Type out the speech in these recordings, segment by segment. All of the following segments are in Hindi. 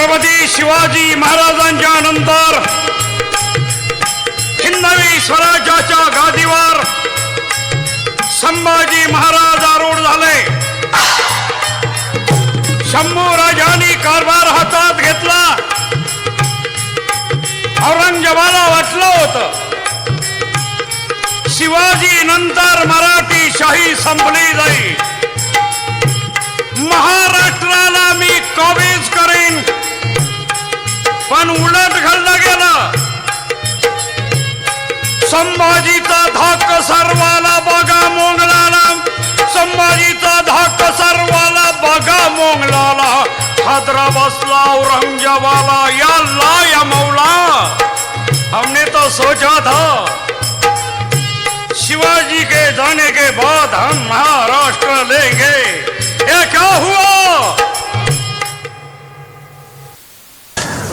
छत्रपती शिवाजी महाराजांच्या नंतर हिंदवी स्वराज्याच्या गादीवर संभाजी महाराज आरूढ झाले. शंभू राजांनी कारभार हातात घेतला. औरंगजेबाला वाटलं होतं शिवाजी नंतर मराठी शाही संपली जाईल. महाराष्ट्राला मी काबीज करेन, पण उलट घडलं गेलं. संभाजीचा धाक सर्वाला बघा मोंगलाला, संभाजीचा धाक सर्वाला बघा मोंगलाला. हादरा बसला औरंगजेबाला, या अल्लाह या मौला, हमने तो सोचा था शिवाजी के जाने के बाद हम महाराष्ट्र लेंगे. ये क्या हुआ?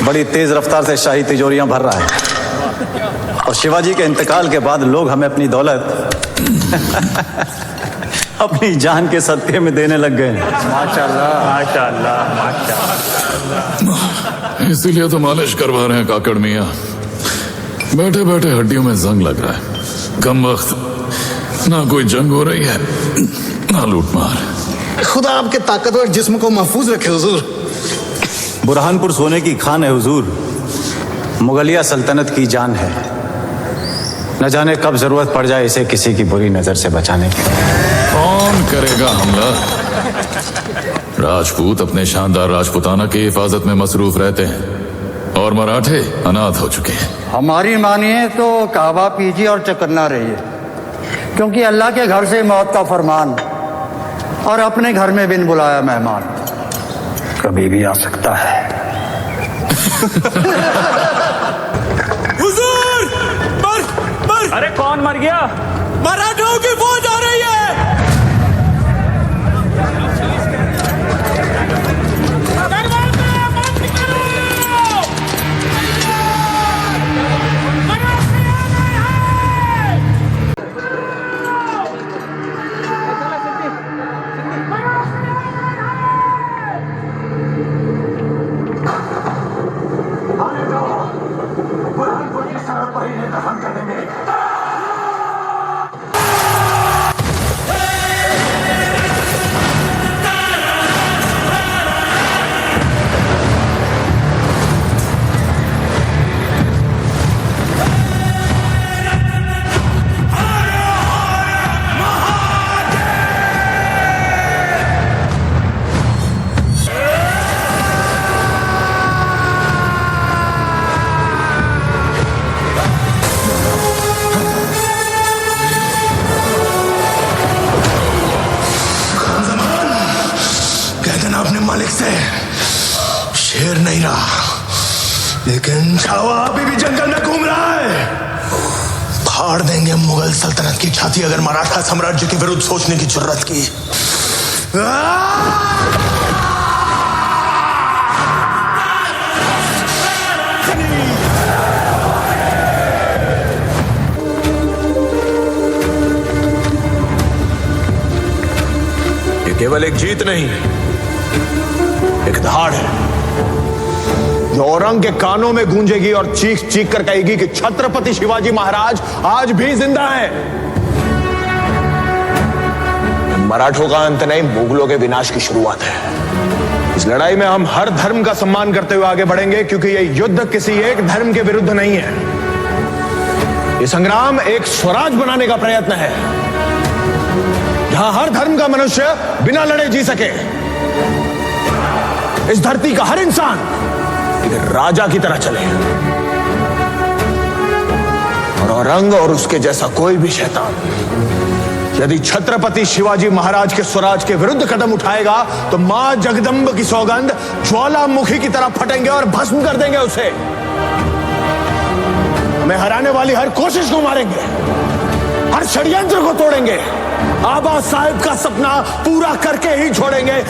बड़ी तेज रफ्तार से शाही तिजोरियां भर रहा है और शिवाजी के इंतकाल के बाद लोग हमें अपनी दौलत अपनी जान के सदके में देने लग गए. माशाअल्लाह माशाअल्लाह माशाअल्लाह. इसीलिए तो मालिश करवा रहे हैं काकड़ मियां. बैठे बैठे हड्डियों में जंग लग रहा है. कम वक्त ना कोई जंग हो रही है ना लूटमार. खुदा आपके ताकतवर जिस्म को महफूज रखे हुजूर. बुरहानपुर सोने की खान है हुजूर, मुगलिया सल्तनत की जान है. न जाने कब जरूरत पड़ जाए इसे किसी की बुरी नजर से बचाने की. कौन करेगा हमला? राजपूत अपने शानदार राजपुताना की हिफाजत में मसरूफ रहते हैं और मराठे अनाथ हो चुके हैं. हमारी मानिए तो काबा पीजिए और चकन्ना रहिए, क्योंकि अल्लाह के घर से मौत का फरमान और अपने घर में बिन बुलाया मेहमान कभी भी आ सकता है. हुजूर! मर! अरे कौन मर गया? मराठों की फौज आ रही है. अपने मालिक से शेर नहीं रहा, लेकिन छावा अभी भी जंगल में घूम रहा है. फाड़ देंगे मुगल सल्तनत की छाती अगर मराठा साम्राज्य के विरुद्ध सोचने की जरूरत की. ये केवल एक जीत नहीं, एक धाड़ है जो औरंग के कानों में गूंजेगी और चीख चीख कर कहेगी कि छत्रपति शिवाजी महाराज आज भी जिंदा हैं. मराठों का अंत नहीं, मुगलों के विनाश की शुरुआत है. इस लड़ाई में हम हर धर्म का सम्मान करते हुए आगे बढ़ेंगे, क्योंकि यह युद्ध किसी एक धर्म के विरुद्ध नहीं है. यह संग्राम एक स्वराज बनाने का प्रयत्न है, जहां हर धर्म का मनुष्य बिना लड़े जी सके. इस धरती का हर इंसान एक राजा की तरह चले और औरंग और उसके जैसा कोई भी शैतान यदि छत्रपति शिवाजी महाराज के स्वराज के विरुद्ध कदम उठाएगा तो मां जगदम्ब की सौगंध ज्वालामुखी की तरह फटेंगे और भस्म कर देंगे उसे. हमें हराने वाली हर कोशिश को मारेंगे, हर षड्यंत्र को तोड़ेंगे, आबा साहिब का सपना पूरा करके ही छोड़ेंगे.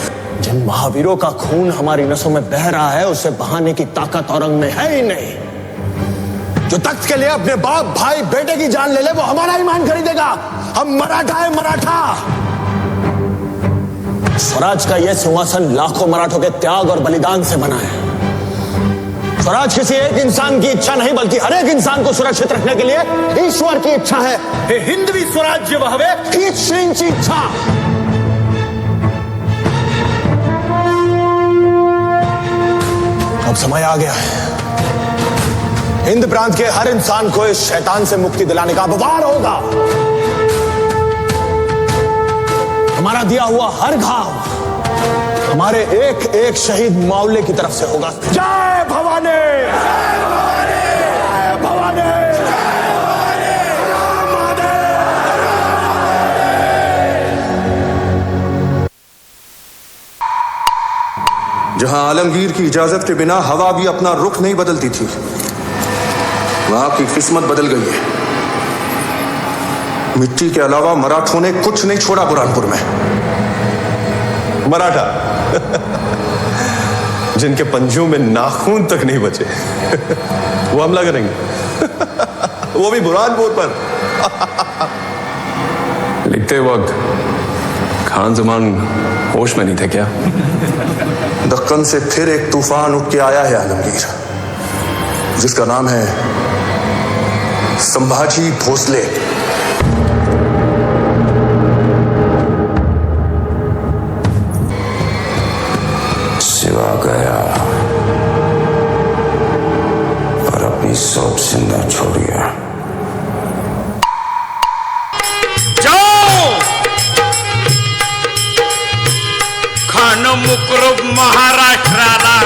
जिन महावीरों का खून हमारी नसों में बह रहा है उसे बहाने की ताकत औरंग में है ही नहीं. जो तख्त के लिए अपने बाप भाई बेटे की जान ले ले वो हमारा ईमान खरीदेगा. हम मराठा है, मराठा. स्वराज का यह सिंहासन लाखों मराठों के त्याग और बलिदान से बना है. स्वराज किसी एक इंसान की इच्छा नहीं बल्कि हर एक इंसान को सुरक्षित रखने के लिए ईश्वर की इच्छा है। हे हिंदवी स्वराज्य वहवे हीच श्रींची इच्छा। अब समय आ गया है, हिंद प्रांत के हर इंसान को इस शैतान से मुक्ति दिलाने का वार होगा। हमारा दिया हुआ हर घाव हमारे एक एक शहीद मावले की तरफ से होगा। जय भवानी, जय भवानी, जय भवानी, जय भवानी। जहां आलमगीर की इजाजत के बिना हवा भी अपना रुख नहीं बदलती थी, वहां की किस्मत बदल गई है। मिट्टी के अलावा मराठों ने कुछ नहीं छोड़ा बुरहानपुर में। मराठा जिनके पंजों में नाखून तक नहीं बचे वो हमला करेंगे वो भी बुरहानपुर पर। लिखते वक्त खान जमान होश में नहीं थे क्या? दक्कन से फिर एक तूफान उठ के आया है आलमगीर, जिसका नाम है संभाजी भोसले। सिवा गया पर अपनी सोच से न छोड़ गया। जाओ खान मुकरब महाराष्ट्राला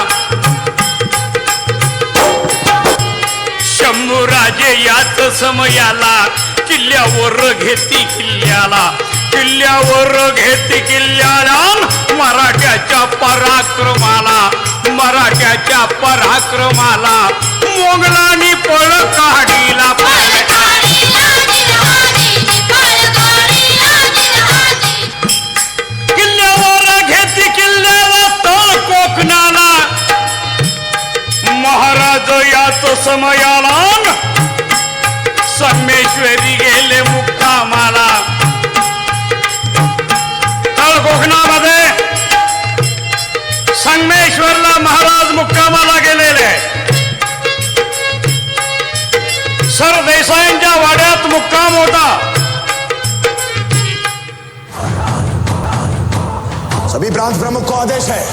शंभूराजे याच समयाला किल्ल्यावर घेती किल्ल्याला, किल्ल्यावर घेती किल्ल्याला मराठ्याच्या पराक्रमाला, मराठ्याच्या पराक्रमाला मोगलांनी पळ काढीला। किल्ल्यावर घेती किल्ल्याला तळ कोकणाला महाराज याच समयाला संमेश्वरी गेले मुक्कामाला। तळ कोकणामध्ये संगमेश्वरला महाराज मुक्कामाला गेलेले, सरदेसाईंच्या वाड्यात मुक्काम होता। सभी प्रांत प्रमुख को आदेश है,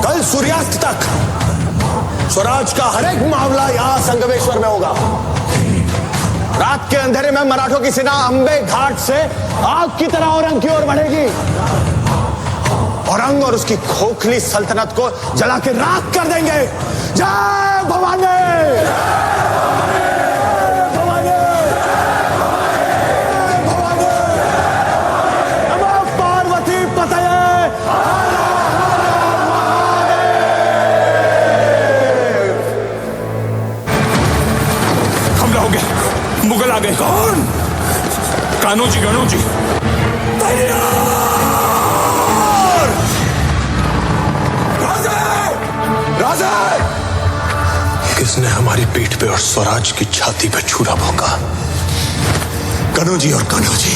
कल सूर्यास्त तक स्वराज का हर एक मामला यहां संगमेश्वर में होगा। रात के अंधेरे में मराठों की सेना अंबे घाट से आग की तरह औरंग की ओर बढ़ेगी। औरंग और उसकी खोखली सल्तनत को जला के राख कर देंगे। जय भवानी, भवानी, भवानी, नमो पार्वती पतये। हमला हो गया, मुगल आ गए। कौन? कान्होजी, गणोजी। राजा, किसने हमारी पीठ पे और स्वराज की छाती पे छुरा भोंका? कन्होजी और कान्होजी।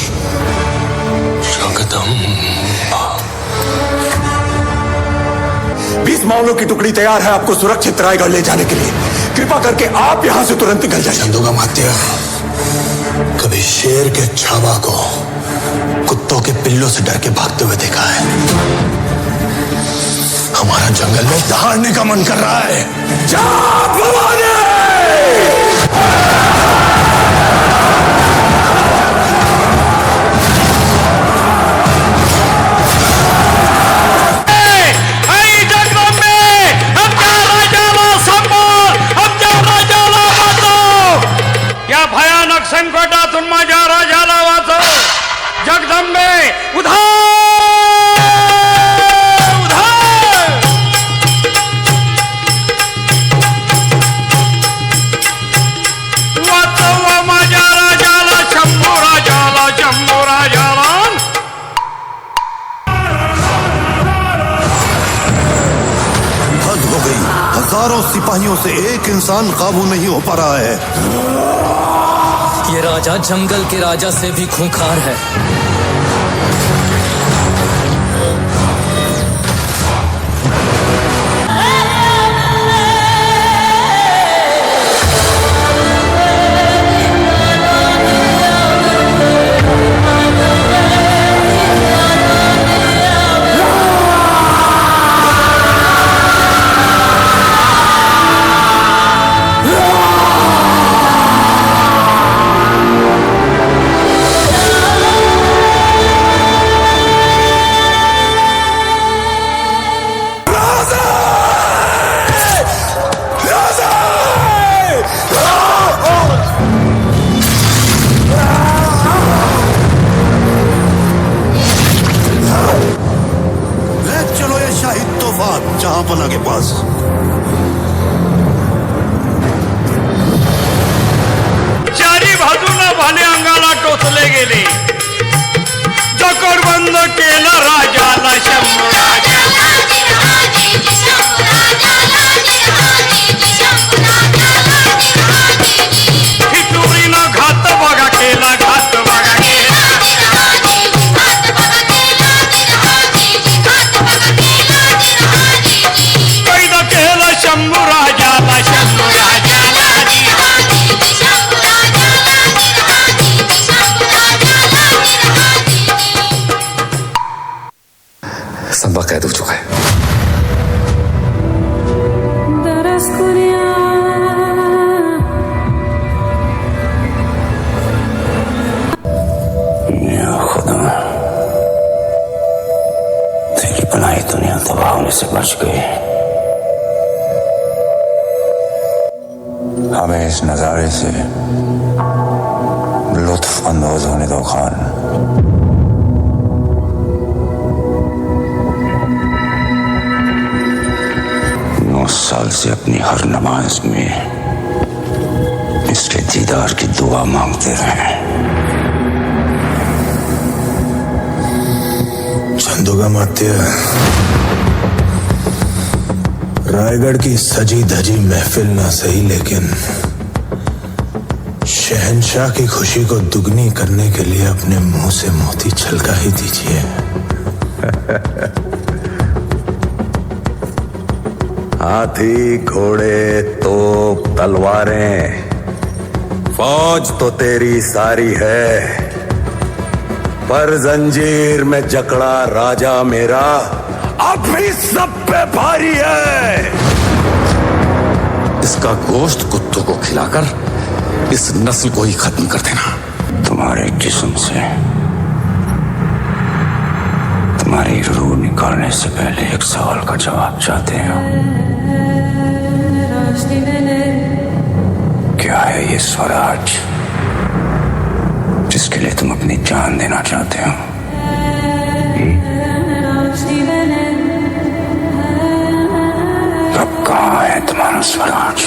जगदम्बा। 20 मावलों की टुकड़ी तैयार है आपको सुरक्षित रायगढ़ ले जाने के लिए। कृपा करके आप यहां से तुरंत निकल जाइए। चंदोगा मात्या, कभी शेर के छावा को कुत्तों के पिल्लों से डर के भागते हुए देखा है? हमारा जंगल में दहाड़ने का मन कर रहा है। जा भवानी! भयानक संकटातून माझ्या राजाला वाचव। जगदंबे उधार उधार। वाचव माझ्या राजाला, शंभू राजाला, शंभू राजाला। हद हो गई, हजारों सिपाहियों से एक इंसान काबू नहीं हो पा रहा है। ये राजा जंगल के राजा से भी खूंखार है। वफात जहां पना के पास। चारी बाजूला भाले अंगाला टोचले गेले, जकोडबंद केलं राजाला शंभू राजा। खिचुरीनं घात बघा केला, घात बघा केला, कैद केलं शंभू राजाला, शंभू राजाला। संभा कैद हो चुका है। या खुदा, तेरी बनाई दुनिया तबाह होने से बच गई। हमें इस नजारे से लुत्फ अंदोज होने दो खान। 9 साल से अपनी हर नमाज में इसके दीदार की दुआ मांगते रहे। चंदुगा मात्य, रायगढ़ की सजी धजी महफिल ना सही, लेकिन शहंशाह की खुशी को दुगनी करने के लिए अपने मुंह से मोती छलका ही दीजिए। हाथी, घोड़े, तोप, तलवारें, फौज तो तेरी सारी है, पर जंजीर में जकड़ा राजा मेरा अब भी सब पे भारी है। इसका गोश्त कुत्तों को खिलाकर इस नस्ल को ही खत्म कर देना। तुम्हारे जिस्म से तुम्हारी रूह निकालने से पहले एक सवाल का जवाब चाहते हैं। क्या है ये स्वराज जिसके लिए तुम अपनी जान देना चाहते हो? अब कहाँ है तुम्हारा स्वराज?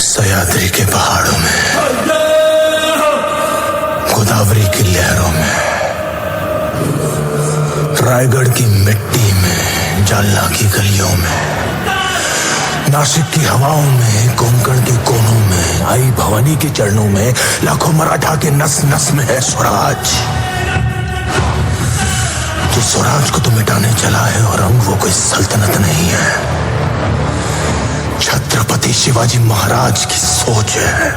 सह्याद्री के पहाड़ों में, गोदावरी की लहरों में, रायगढ़ की मिट्टी में, जालना की गलियों में, नासिक की हवाओं में, कोंकण के कोनों में, आई भवानी के चरणों में, लाखों मराठा के नस नस में है स्वराज। जो स्वराज को तो मिटाने चला है और वो कोई सल्तनत नहीं है, छत्रपति शिवाजी महाराज की सोच है।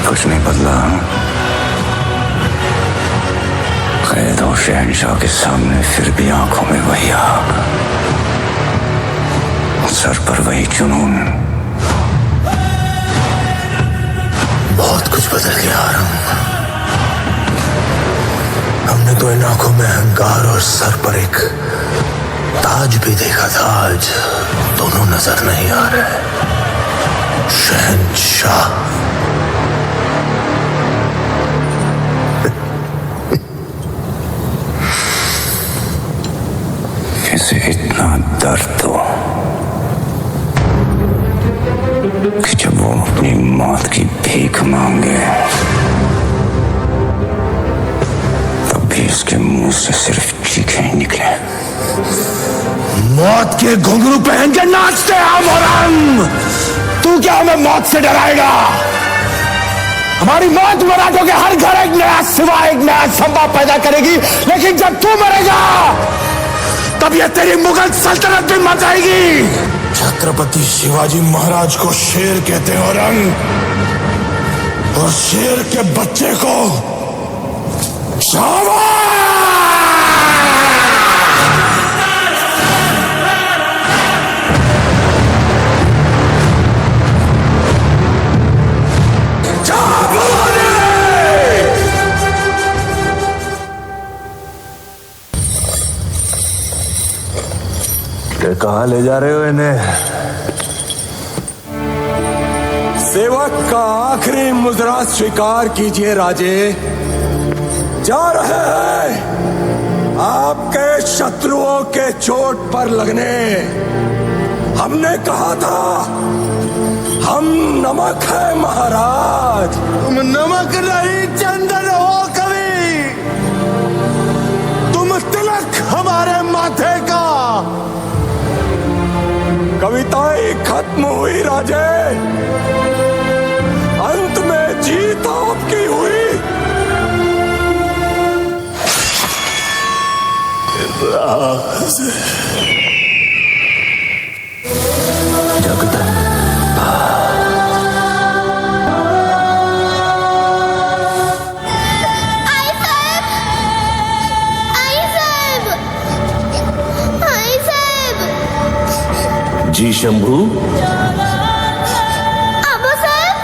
कुछ नहीं बदला। कैद और शहंशाह के सामने फिर भी आंखों में वही आग, सर पर वही जुनून। बहुत कुछ बदल गया आरम। हमने तो इन आंखों में अहंकार और सर पर एक ताज भी देखा था, आज दोनों नजर नहीं आ रहे। शहंशाह इसे इतना दर्द हो कि जब वो अपनी मौत की भीख मांगे तब भी उसके मुंह से सिर्फ चीखें ही निकले। मौत के घुंघरू पहन के नाचते हम और हम। तू क्या हमें मौत से डराएगा? हमारी मौत मराठों के हर घर एक नया सिवा, एक नया संभा पैदा करेगी, लेकिन जब तू मरेगा तब ये तेरी मुगल सल्तनत भी मर जाएगी। छत्रपति शिवाजी महाराज को शेर कहते हैं औरंग, और शेर के बच्चे को शाबाश। कहाँ ले जा रहे हो इन्हें? सेवक का आखिरी मुजरा स्वीकार कीजिए राजे। जा रहे हैं आपके शत्रुओं के चोट पर लगने। हमने कहा था हम नमक है महाराज। तुम नमक नहीं चंदन हो कवि। तुम तिलक हमारे माथे का। कविताएं खत्म हुई राजे, अंत में जीत आपकी हुई। जी शंभू, आबासाहेब,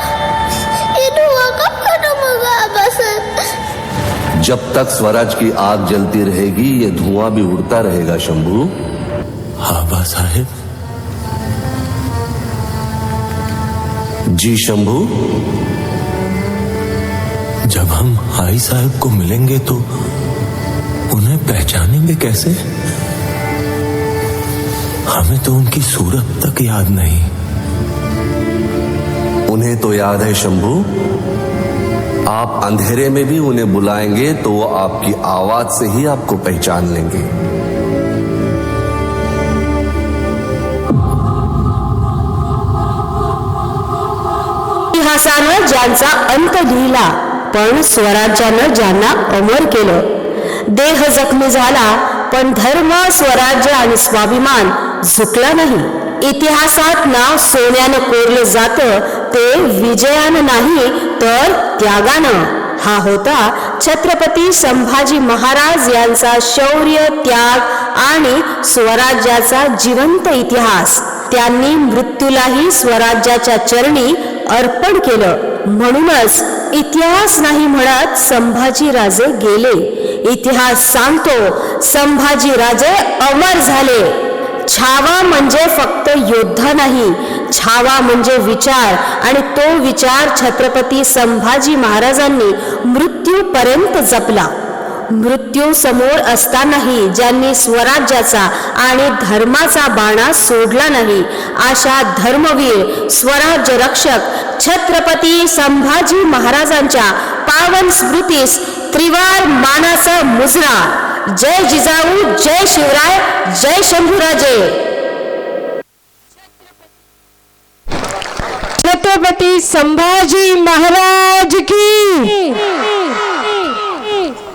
ये धुआं कब खत्म होगा आबासाहेब? जब तक स्वराज की आग जलती रहेगी ये धुआं भी उड़ता रहेगा शंभू। आबा साहेब। जी शंभू, जब हम आई साहब को मिलेंगे तो उन्हें पहचानेंगे कैसे? हमें तो उनकी सूरत तक याद नहीं। उन्हें तो याद है शंभू। आप अंधेरे में भी उन्हें बुलाएंगे तो वो आपकी आवाज से ही आपको पहचान लेंगे। इतिहासानं ज्यांचा अंत लिहिला पण स्वराज्यानं ज्यांना अमर केलं। देह जखमी झाला पण धर्म, स्वराज्य आणि स्वाभिमान झुकला नाही। इतिहासात नाव सोन्यानं कोरलं जातं ते विजयानं नाही तर त्यागानं। हा होता छत्रपती संभाजी महाराज यांचा शौर्य, त्याग आणि स्वराज्याचा जिवंत इतिहास। त्यांनी मृत्यूलाही स्वराज्याच्या चरणी अर्पण केलं। म्हणूनच इतिहास नाही म्हणत संभाजी राजे गेले। इतिहास सांगतो संभाजी राजे अमर झाले। छावा म्हणजे फक्त योद्धा नाही, छावा म्हणजे विचार, आणि तो विचार छत्रपती संभाजी महाराजांनी मृत्यूपर्यंत जपला। मृत्यू समोर असतानाही ज्यांनी स्वराज्याचा आणि धर्माचा बाणा सोडला नाही अशा धर्मवीर, स्वराज्य रक्षक छत्रपती संभाजी महाराजांच्या पावन स्मृतीस त्रिवार मानाचा मुजरा। जय जिजाऊ, जय शिवराय, जय शंभूराजे। छत्रपती संभाजी महाराज की।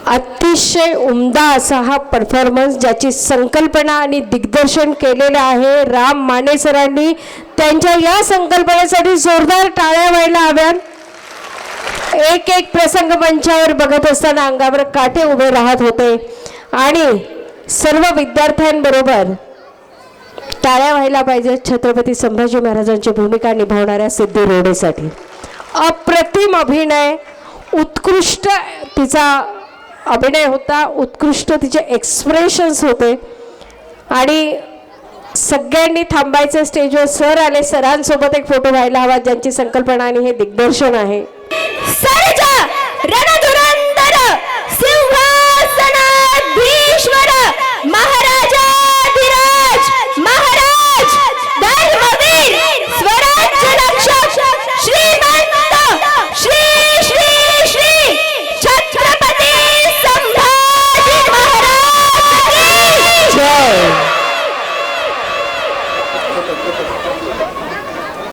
अतिशय उमदा असा हा परफॉर्मन्स, ज्याची संकल्पना आणि दिग्दर्शन केलेलं आहे राम माने सरांनी। त्यांच्या या संकल्पनेसाठी जोरदार टाळ्या व्हायला हव्यात। एक एक प्रसंग मंचावर बघत असताना अंगावर काटे उभे राहत होते आणि सर्व विद्यार्थ्यांबरोबर टाळ्या व्हायला पाहिजे छत्रपती संभाजी महाराजांची भूमिका निभावणाऱ्या सिद्धी रोडेसाठी। अप्रतिम अभिनय, उत्कृष्ट तिचा अभिनय होता, उत्कृष्ट तिचे एक्सप्रेशन्स होते आणि सगळ्यांनी थांबायचं। स्टेजवर सर आले, सरांसोबत एक फोटो व्हायला हवा, ज्यांची संकल्पना आणि हे दिग्दर्शन आहे। सर्जा रणधुरंधर सिंहासनाधीश्वर महा